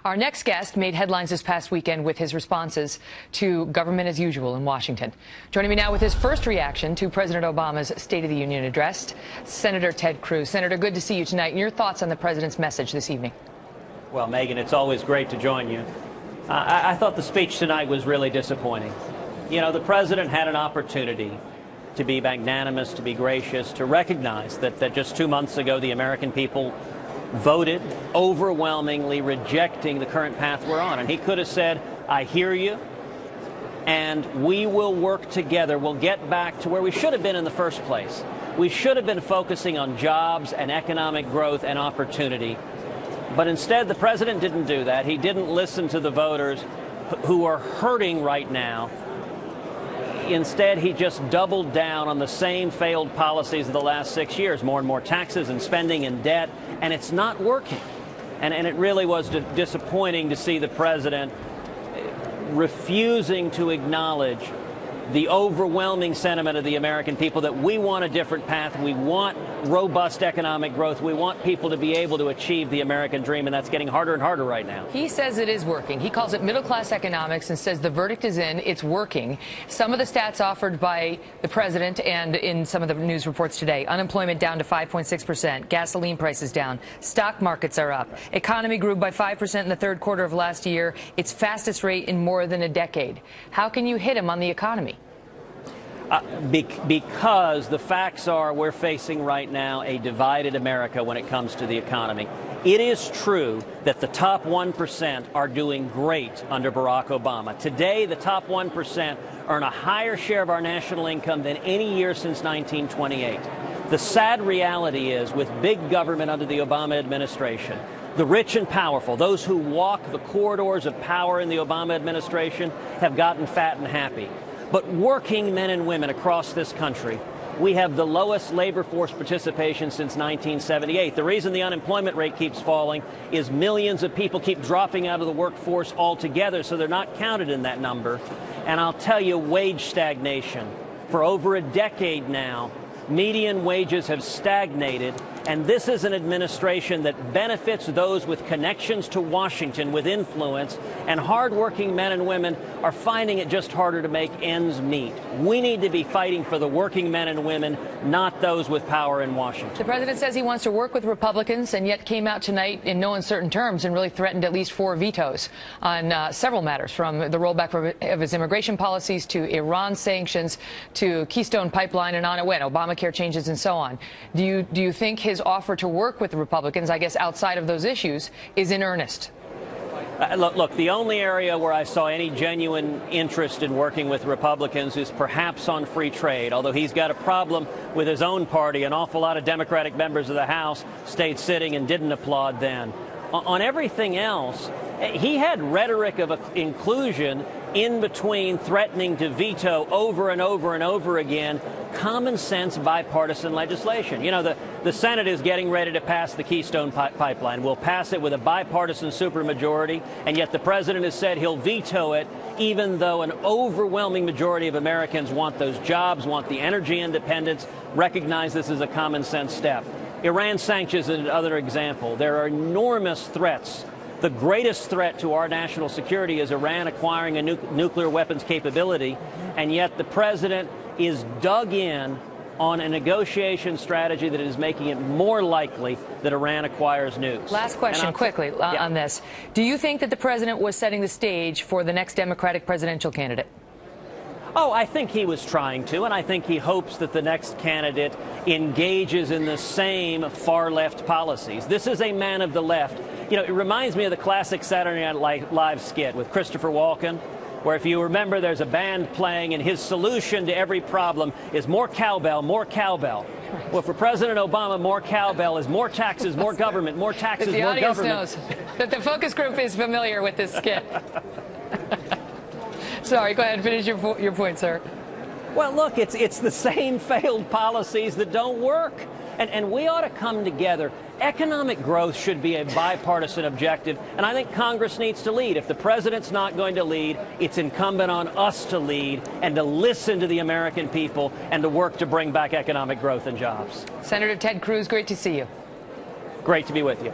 Our next guest made headlines this past weekend with his responses to government as usual in Washington. Joining me now with his first reaction to President Obama's State of the Union address, Senator Ted Cruz. Senator, good to see you tonight. And your thoughts on the president's message this evening? Well, Megan, it's always great to join you. I thought the speech tonight was really disappointing. You know, the president had an opportunity to be magnanimous, to be gracious, to recognize that just 2 months ago the American people voted overwhelmingly rejecting the current path we're on. And he could have said, I hear you, and we will work together. We'll get back to where we should have been in the first place. We should have been focusing on jobs and economic growth and opportunity. But instead, the president didn't do that. He didn't listen to the voters who are hurting right now. Instead, he just doubled down on the same failed policies of the last 6 years, more and more taxes and spending and debt, and it's not working. And it really was disappointing to see the president refusing to acknowledge the overwhelming sentiment of the American people that we want a different path. We want robust economic growth. We want people to be able to achieve the American dream, and that's getting harder and harder right now. He says it is working. He calls it middle-class economics and says the verdict is in. It's working. Some of the stats offered by the president and in some of the news reports today: unemployment down to 5.6%, gasoline prices down, stock markets are up, economy grew by 5% in the third quarter of last year, its fastest rate in more than a decade. How can you hit him on the economy? Because the facts are we're facing right now a divided America when it comes to the economy. It is true that the top 1% are doing great under Barack Obama. Today, the top 1% earn a higher share of our national income than any year since 1928. The sad reality is, with big government under the Obama administration, the rich and powerful, those who walk the corridors of power in the Obama administration, have gotten fat and happy. But working men and women across this country, we have the lowest labor force participation since 1978. The reason the unemployment rate keeps falling is millions of people keep dropping out of the workforce altogether, so they're not counted in that number. And I'll tell you, wage stagnation. For over a decade now, median wages have stagnated, and this is an administration that benefits those with connections to Washington, with influence, and hardworking men and women are finding it just harder to make ends meet. We need to be fighting for the working men and women, not those with power in Washington. The president says he wants to work with Republicans, and yet came out tonight in no uncertain terms and really threatened at least 4 vetoes on several matters, from the rollback of his immigration policies to Iran sanctions to Keystone Pipeline, and on it went, Obamacare changes and so on. Do you think his offer to work with the Republicans, I guess outside of those issues, is in earnest? Look, the only area where I saw any genuine interest in working with Republicans is perhaps on free trade, although he's got a problem with his own party. An awful lot of Democratic members of the House stayed sitting and didn't applaud then. On everything else, he had rhetoric of inclusion in between threatening to veto over and over and over again common sense bipartisan legislation. You know, the Senate is getting ready to pass the Keystone Pipeline. We'll pass it with a bipartisan supermajority, and yet the president has said he'll veto it, even though an overwhelming majority of Americans want those jobs, want the energy independence, recognize this as a common sense step. Iran sanctions is another example. There are enormous threats. The greatest threat to our national security is Iran acquiring a nuclear weapons capability, and yet the president is dug in on a negotiation strategy that is making it more likely that Iran acquires nukes. Last question, quickly, on this. Do you think that the president was setting the stage for the next Democratic presidential candidate? Oh, I think he was trying to, and I think he hopes that the next candidate engages in the same far-left policies. This is a man of the left. You know, it reminds me of the classic Saturday Night Live skit with Christopher Walken, where, if you remember, there's a band playing, and his solution to every problem is more cowbell, more cowbell. Well, for President Obama, more cowbell is more taxes, more government, more taxes, more government. The audience knows that the focus group is familiar with this skit. Sorry, go ahead and finish your point, sir. Well, look, it's the same failed policies that don't work. And we ought to come together. Economic growth should be a bipartisan objective, and I think Congress needs to lead. If the president's not going to lead, it's incumbent on us to lead and to listen to the American people and to work to bring back economic growth and jobs. Senator Ted Cruz, great to see you. Great to be with you.